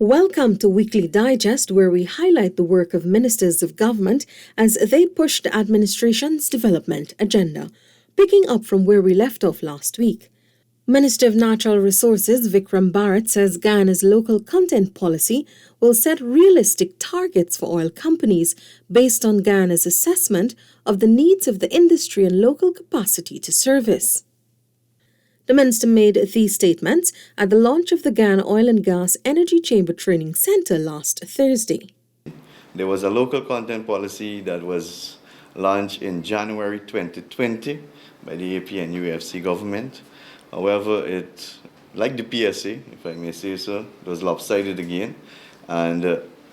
Welcome to Weekly Digest, where we highlight the work of ministers of government as they push the administration's development agenda, picking up from where we left off last week. Minister of Natural Resources Vikram Bharat says Guyana's local content policy will set realistic targets for oil companies based on Guyana's assessment of the needs of the industry and local capacity to service. The minister made these statements at the launch of the Guyana Oil and Gas Energy Chamber Training Centre last Thursday. There was a local content policy that was launched in January 2020 by the AP and UFC government. However, it, like the PSA, if I may say so, it was lopsided again, and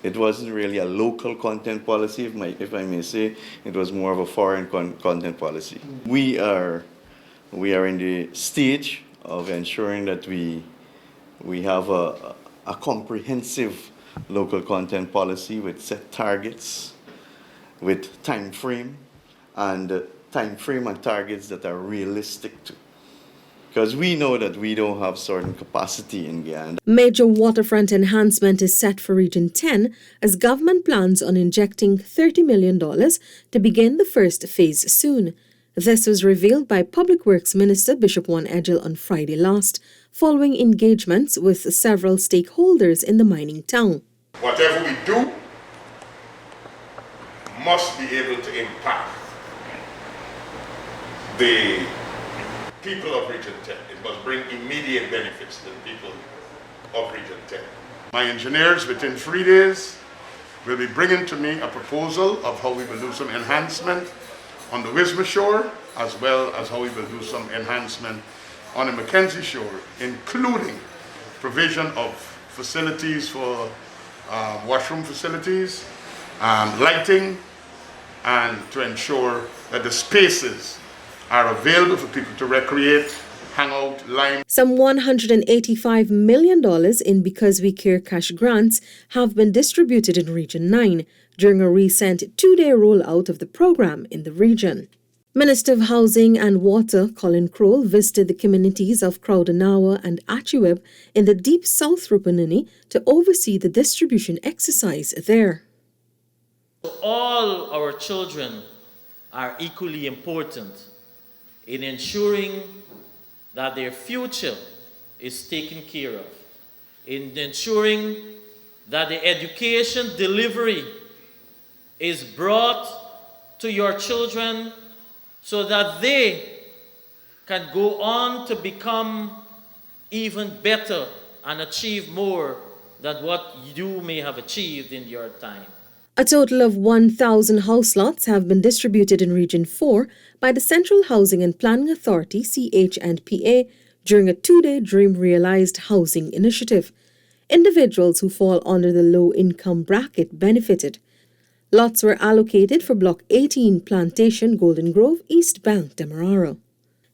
it wasn't really a local content policy, if I may say. It was more of a foreign content policy. We are in the stage of ensuring that we have a comprehensive local content policy with set targets, with time frame and targets that are realistic too. Because we know that we don't have certain capacity in Guyana. Major waterfront enhancement is set for Region 10 as government plans on injecting $30 million to begin the first phase soon. This was revealed by Public Works Minister Bishop Juan Edgell on Friday last, following engagements with several stakeholders in the mining town. Whatever we do must be able to impact the people of Region 10. It must bring immediate benefits to the people of Region 10. My engineers, within 3 days, will be bringing to me a proposal of how we will do some enhancement on the Wisma shore, as well as how we will do some enhancement on the Mackenzie shore, including provision of facilities for washroom facilities, lighting, and to ensure that the spaces are available for people to recreate, hang out, line. Some $185 million in Because We Care cash grants have been distributed in Region 9 during a recent 2-day rollout of the program in the region. Minister of Housing and Water Colin Crowell visited the communities of Crowdanawa and Achiweb in the deep South Rupununi to oversee the distribution exercise there. All our children are equally important in ensuring that their future is taken care of, in ensuring that the education delivery is brought to your children so that they can go on to become even better and achieve more than what you may have achieved in your time. A total of 1,000 house lots have been distributed in Region 4 by the Central Housing and Planning Authority, CH&PA, during a 2-day Dream Realized housing initiative. Individuals who fall under the low-income bracket benefited. Lots were allocated for Block 18 Plantation, Golden Grove, East Bank, Demerara.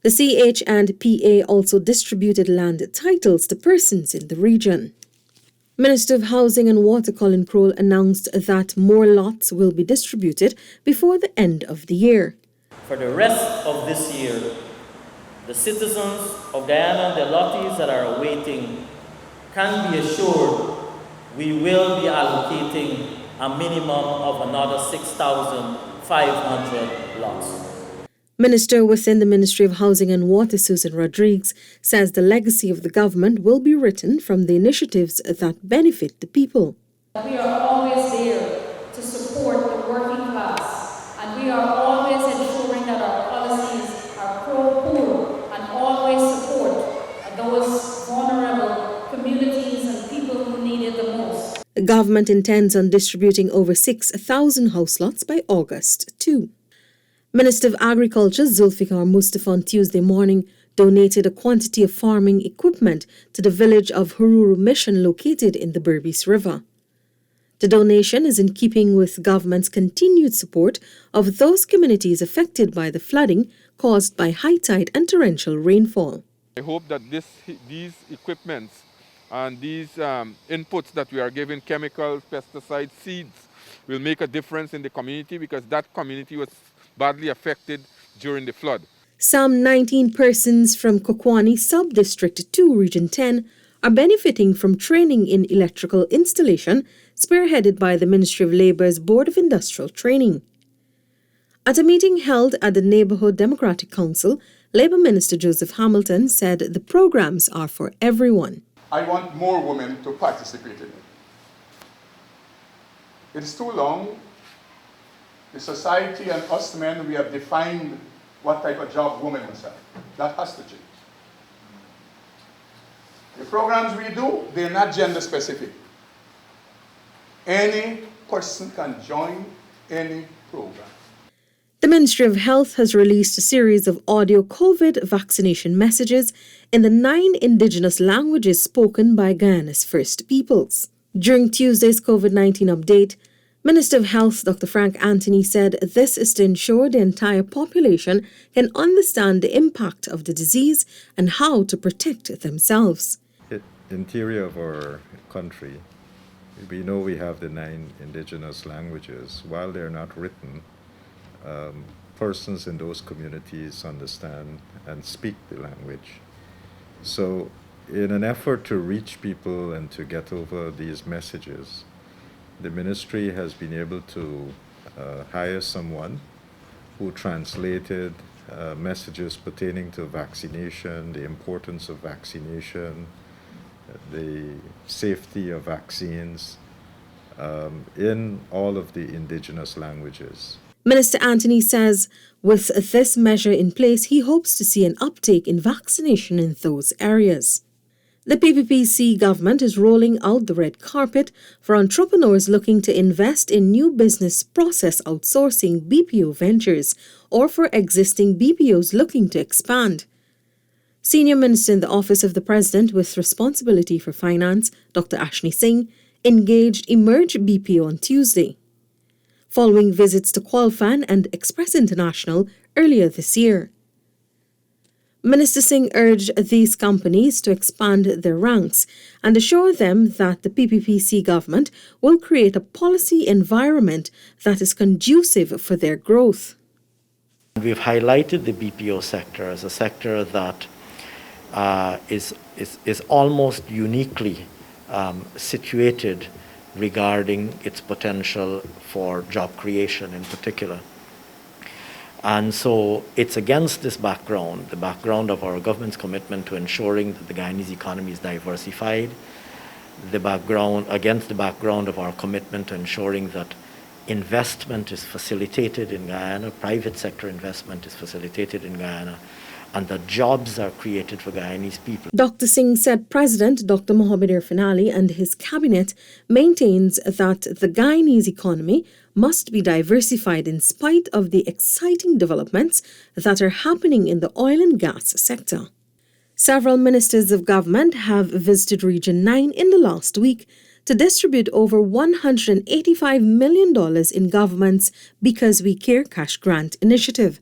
The CH&PA also distributed land titles to persons in the region. Minister of Housing and Water Colin Crowell announced that more lots will be distributed before the end of the year. For the rest of this year, the citizens of Guyana, the allottees that are awaiting, can be assured we will be allocating a minimum of another 6,500 lots. Minister within the Ministry of Housing and Water, Susan Rodriguez, says the legacy of the government will be written from the initiatives that benefit the people. We are always there to support the working class, and we are always ensuring that our policies are pro-poor and always support those vulnerable communities and people who need it the most. The government intends on distributing over 6,000 house lots by August 2. Minister of Agriculture Zulfikar Mustafa on Tuesday morning donated a quantity of farming equipment to the village of Hururu Mission located in the Berbice River. The donation is in keeping with government's continued support of those communities affected by the flooding caused by high tide and torrential rainfall. I hope that these equipments and these inputs that we are giving, chemicals, pesticides, seeds, will make a difference in the community, because that community was badly affected during the flood. Some 19 persons from Kokwani Sub-District 2, Region 10, are benefiting from training in electrical installation spearheaded by the Ministry of Labour's Board of Industrial Training. At a meeting held at the Neighbourhood Democratic Council, Labour Minister Joseph Hamilton said the programs are for everyone. I want more women to participate in it. It's too long. The society and us men, we have defined what type of job women must have. That has to change. The programs we do, they're not gender specific. Any person can join any program. The Ministry of Health has released a series of audio COVID vaccination messages in the 9 indigenous languages spoken by Guyana's First Peoples. During Tuesday's COVID-19 update, Minister of Health Dr. Frank Anthony said this is to ensure the entire population can understand the impact of the disease and how to protect themselves. The interior of our country, we know we have the 9 indigenous languages. While they're not written, persons in those communities understand and speak the language. So in an effort to reach people and to get over these messages, the ministry has been able to hire someone who translated messages pertaining to vaccination, the importance of vaccination, the safety of vaccines in all of the indigenous languages. Minister Anthony says with this measure in place, he hopes to see an uptake in vaccination in those areas. The PPPC government is rolling out the red carpet for entrepreneurs looking to invest in new business process outsourcing BPO ventures or for existing BPOs looking to expand. Senior Minister in the Office of the President with responsibility for finance, Dr. Ashni Singh, engaged Emerge BPO on Tuesday, following visits to Qualfan and Express International earlier this year. Minister Singh urged these companies to expand their ranks and assure them that the PPPC government will create a policy environment that is conducive for their growth. We've highlighted the BPO sector as a sector that is almost uniquely situated regarding its potential for job creation in particular. And so it's against this background, the background of our government's commitment to ensuring that the Guyanese economy is diversified, against the background of our commitment to ensuring that investment is facilitated in Guyana, private sector investment is facilitated in Guyana, and that jobs are created for Guyanese people. Dr. Singh said President Dr. Mohamed Irfaan Ali and his cabinet maintains that the Guyanese economy must be diversified in spite of the exciting developments that are happening in the oil and gas sector. Several ministers of government have visited Region 9 in the last week to distribute over $185 million in government's Because We Care cash grant initiative.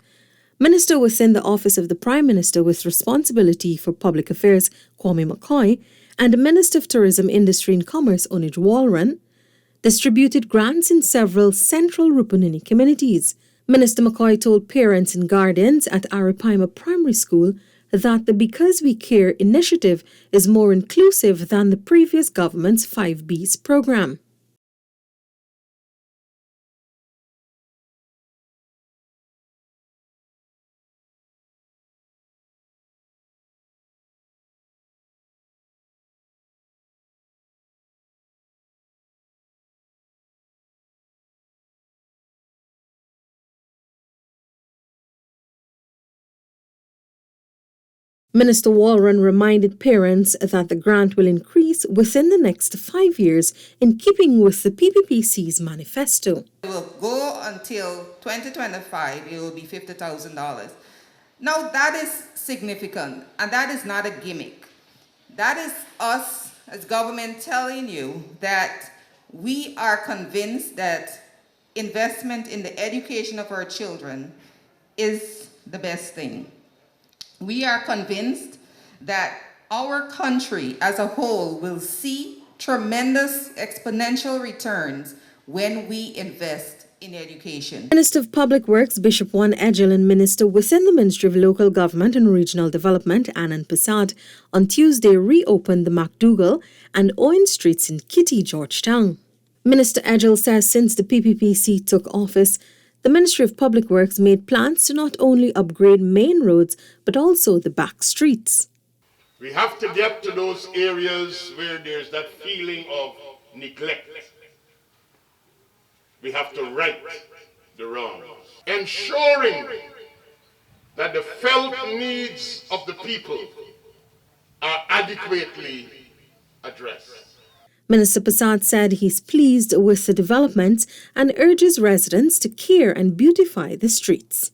Minister within the Office of the Prime Minister with responsibility for public affairs, Kwame McCoy, and Minister of Tourism, Industry and Commerce, Onij Walron, distributed grants in several central Rupununi communities. Minister McCoy told parents and guardians at Arapaima Primary School that the Because We Care initiative is more inclusive than the previous government's 5Bs program. Minister Walron reminded parents that the grant will increase within the next 5 years in keeping with the PPPC's manifesto. It will go until 2025, it will be $50,000. Now that is significant, and that is not a gimmick. That is us as government telling you that we are convinced that investment in the education of our children is the best thing. We are convinced that our country as a whole will see tremendous exponential returns when we invest in education. Minister of Public Works Bishop Juan Edgell and Minister within the Ministry of Local Government and Regional Development Anand Prasad on Tuesday reopened the MacDougall and Owen Streets in Kitty, Georgetown. Minister Edgell says since the PPPC took office, the Ministry of Public Works made plans to not only upgrade main roads but also the back streets. We have to get to those areas where there's that feeling of neglect. We have to right the wrongs, ensuring that the felt needs of the people are adequately addressed. Minister Prasad said he's pleased with the developments and urges residents to care and beautify the streets.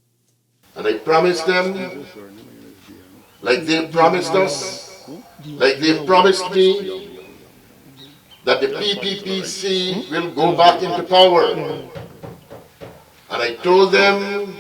And I promise them, like they promised us, like they promised me, that the PPPC will go back into power. And I told them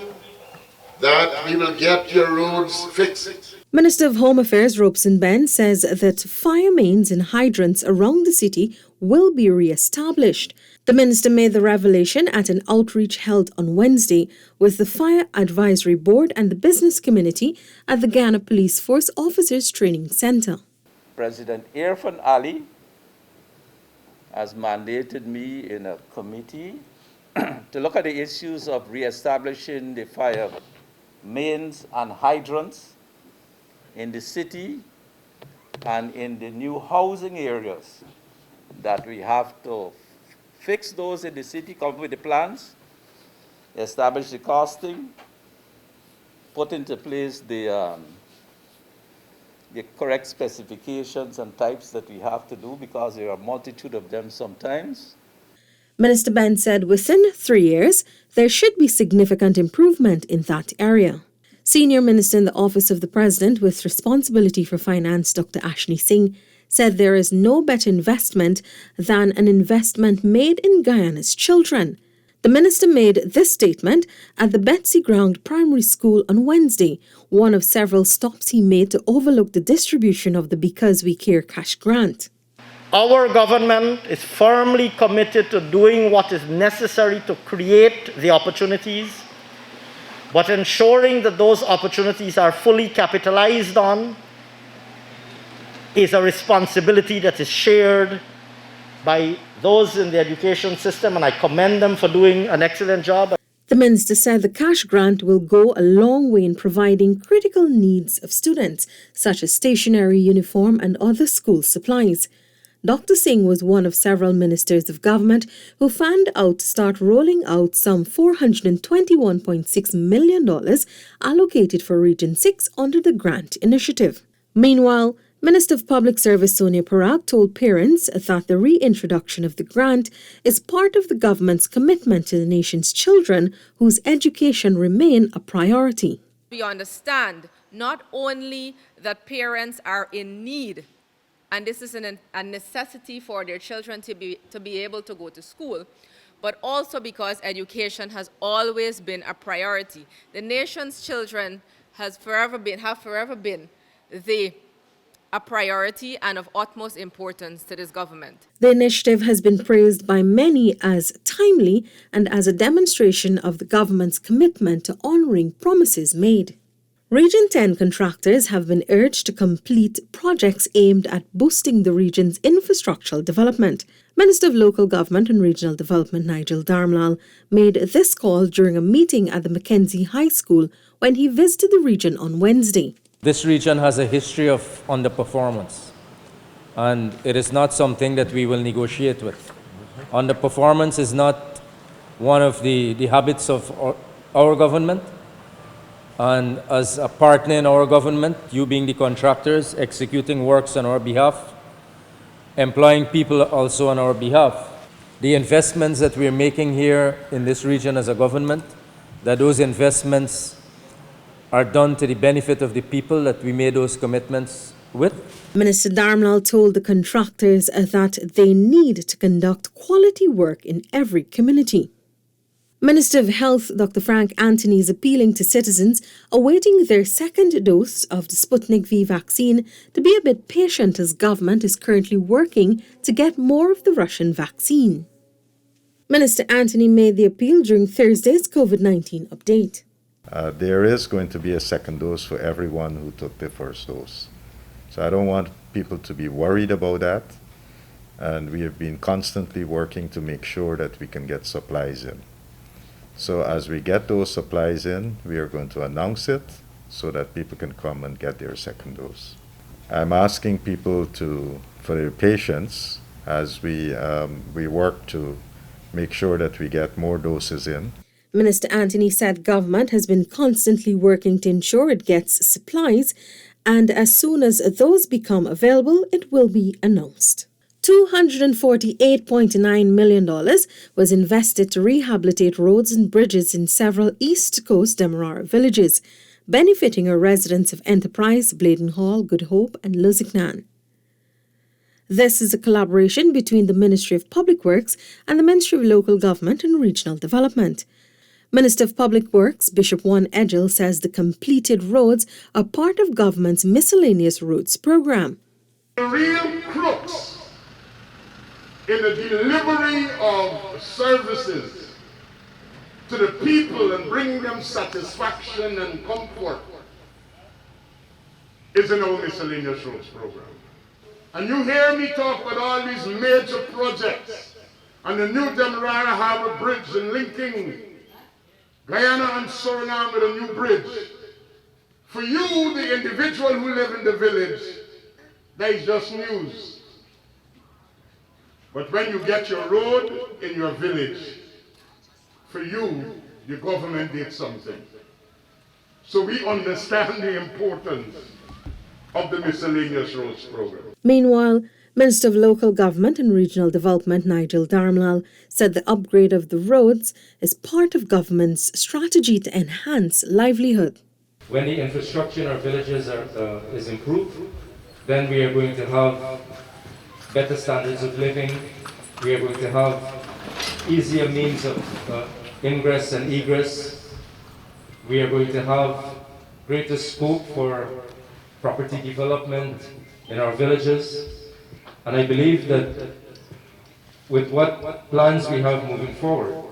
that we will get your roads fixed. Minister of Home Affairs Robeson Ben says that fire mains and hydrants around the city will be re-established. The minister made the revelation at an outreach held on Wednesday with the Fire Advisory Board and the business community at the Ghana Police Force Officers Training Center. President Irfan Ali has mandated me in a committee to look at the issues of re-establishing the fire mains and hydrants in the city and in the new housing areas, that we have to fix those in the city, come up with the plans, establish the costing, put into place the correct specifications and types that we have to do, because there are a multitude of them sometimes. Minister Ben said within 3 years, there should be significant improvement in that area. Senior Minister in the Office of the President with responsibility for finance, Dr. Ashley Singh, said there is no better investment than an investment made in Guyana's children. The minister made this statement at the Betsy Ground Primary School on Wednesday, one of several stops he made to overlook the distribution of the Because We Care cash grant. Our government is firmly committed to doing what is necessary to create the opportunities, but ensuring that those opportunities are fully capitalized on is a responsibility that is shared by those in the education system, and I commend them for doing an excellent job. The minister said the cash grant will go a long way in providing critical needs of students, such as stationery, uniform, and other school supplies. Dr. Singh was one of several ministers of government who found out to start rolling out some $421.6 million allocated for Region 6 under the grant initiative. Meanwhile, Minister of Public Service Sonia Parag told parents that the reintroduction of the grant is part of the government's commitment to the nation's children whose education remain a priority. We understand not only that parents are in need, and this is a necessity for their children to be able to go to school, but also because education has always been a priority. The nation's children have forever been a priority and of utmost importance to this government. The initiative has been praised by many as timely and as a demonstration of the government's commitment to honouring promises made. Region 10 contractors have been urged to complete projects aimed at boosting the region's infrastructural development. Minister of Local Government and Regional Development Nigel Darmlal made this call during a meeting at the Mackenzie High School when he visited the region on Wednesday. This region has a history of underperformance, and it is not something that we will negotiate with. Underperformance is not one of the habits of our government. And as a partner in our government, you being the contractors, executing works on our behalf, employing people also on our behalf, the investments that we're making here in this region as a government, that those investments are done to the benefit of the people that we made those commitments with. Minister Darmlal told the contractors that they need to conduct quality work in every community. Minister of Health Dr. Frank Anthony is appealing to citizens awaiting their second dose of the Sputnik V vaccine to be a bit patient as government is currently working to get more of the Russian vaccine. Minister Anthony made the appeal during Thursday's COVID-19 update. There is going to be a second dose for everyone who took the first dose. So I don't want people to be worried about that. And we have been constantly working to make sure that we can get supplies in. So as we get those supplies in, we are going to announce it so that people can come and get their second dose. I'm asking people for their patience as we work to make sure that we get more doses in. Minister Anthony said government has been constantly working to ensure it gets supplies, and as soon as those become available, it will be announced. $248.9 million was invested to rehabilitate roads and bridges in several East Coast Demerara villages, benefiting our residents of Enterprise, Bladenhall, Good Hope, and Lusignan. This is a collaboration between the Ministry of Public Works and the Ministry of Local Government and Regional Development. Minister of Public Works, Bishop Juan Edgell, says the completed roads are part of government's miscellaneous roads program. The real crux in the delivery of services to the people and bringing them satisfaction and comfort is in our miscellaneous roads program. And you hear me talk about all these major projects and the new Demerara Harbour Bridge and linking Guyana and Suriname with a new bridge. For you, the individual who live in the village, that is just news. But when you get your road in your village, for you, the government did something. So we understand the importance of the miscellaneous roads program. Meanwhile, Minister of Local Government and Regional Development Nigel Darmlal said the upgrade of the roads is part of government's strategy to enhance livelihood. When the infrastructure in our villages is improved, then we are going to have better standards of living. We are going to have easier means of ingress and egress. We are going to have greater scope for property development in our villages. And I believe that with what plans we have moving forward,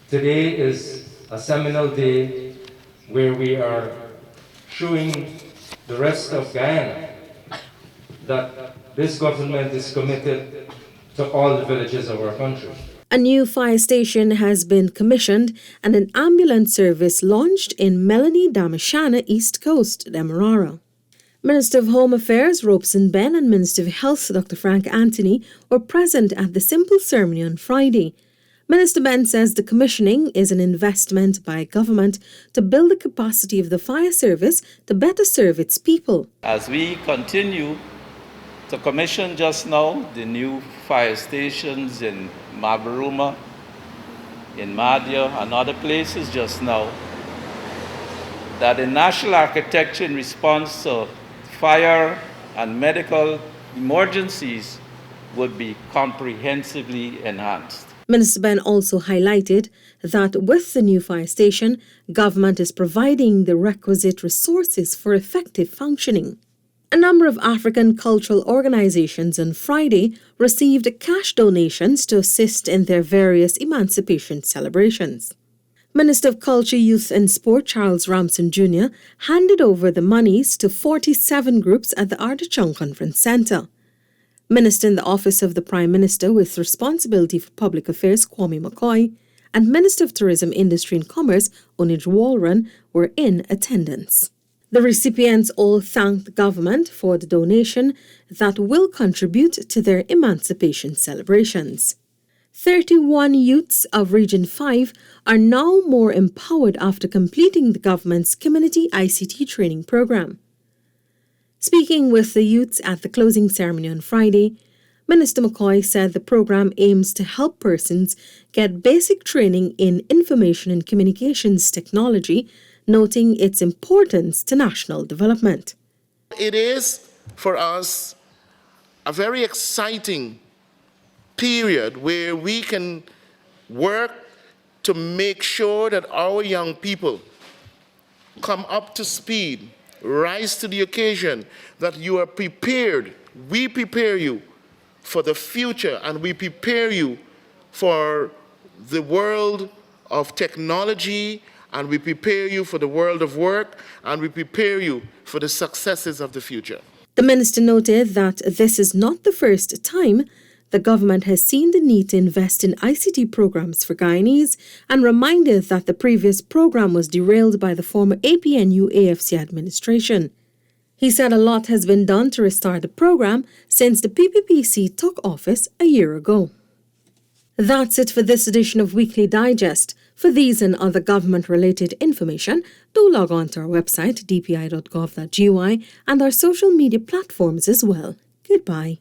today is a seminal day where we are showing the rest of Guyana that this government is committed to all the villages of our country. A new fire station has been commissioned and an ambulance service launched in Melanie Damashana, East Coast, Demerara. Minister of Home Affairs Robeson Ben and Minister of Health Dr. Frank Anthony were present at the simple ceremony on Friday. Minister Ben says the commissioning is an investment by government to build the capacity of the fire service to better serve its people. As we continue to commission just now the new fire stations in Mabaruma, in Madhya, and other places just now, that the national architecture in response to fire and medical emergencies would be comprehensively enhanced. Minister Ben also highlighted that with the new fire station, government is providing the requisite resources for effective functioning. A number of African cultural organizations on Friday received cash donations to assist in their various emancipation celebrations. Minister of Culture, Youth and Sport Charles Ramson Jr. handed over the monies to 47 groups at the Ardachong Conference Centre. Minister in the Office of the Prime Minister with responsibility for public affairs Kwame McCoy and Minister of Tourism, Industry and Commerce Onij Walron were in attendance. The recipients all thanked the government for the donation that will contribute to their emancipation celebrations. 31 youths of Region 5 are now more empowered after completing the government's Community ICT training program. Speaking with the youths at the closing ceremony on Friday, Minister McCoy said the program aims to help persons get basic training in information and communications technology, noting its importance to national development. It is, for us, a very exciting period where we can work to make sure that our young people come up to speed, rise to the occasion, that you are prepared. We prepare you for the future, and we prepare you for the world of technology, and we prepare you for the world of work, and we prepare you for the successes of the future. The minister noted that this is not the first time the government has seen the need to invest in ICT programs for Guyanese, and reminded that the previous program was derailed by the former APNU-AFC administration. He said a lot has been done to restart the program since the PPPC took office a year ago. That's it for this edition of Weekly Digest. For these and other government-related information, do log on to our website, dpi.gov.gy, and our social media platforms as well. Goodbye.